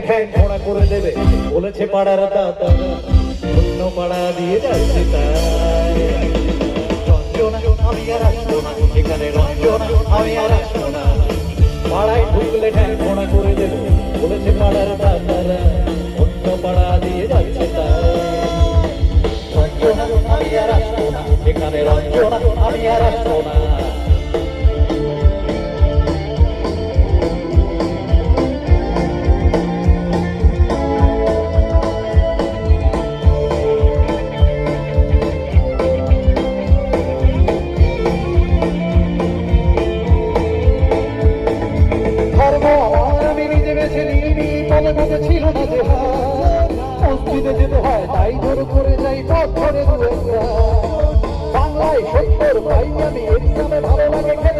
ঠ্যাং ঘোড়া করে দেবে বলেছে পাড়ার দাদা, অন্য পাড়া দিয়ে যাচ্ছে তাই। রঞ্জনা আমি আর আসবো না, এখানে রঞ্জনা আমি আর আসবো না, পাড়ায় ঢুকলে ঠ্যাং ঘোড়া করে দেবে বলেছে পাড়ার দাদারা, অন্য পাড়া দিয়ে যাচ্ছে তাই। রঞ্জনা আমি আর আসবো না, এখানে রঞ্জনা আমি আর আসবো না। ছিল না যে মসজিদে যেতে হয় তাই ধরে করে যাই পথ ধরে বাংলায় 70 পাই আমি এক্সামে ভালো লাগে।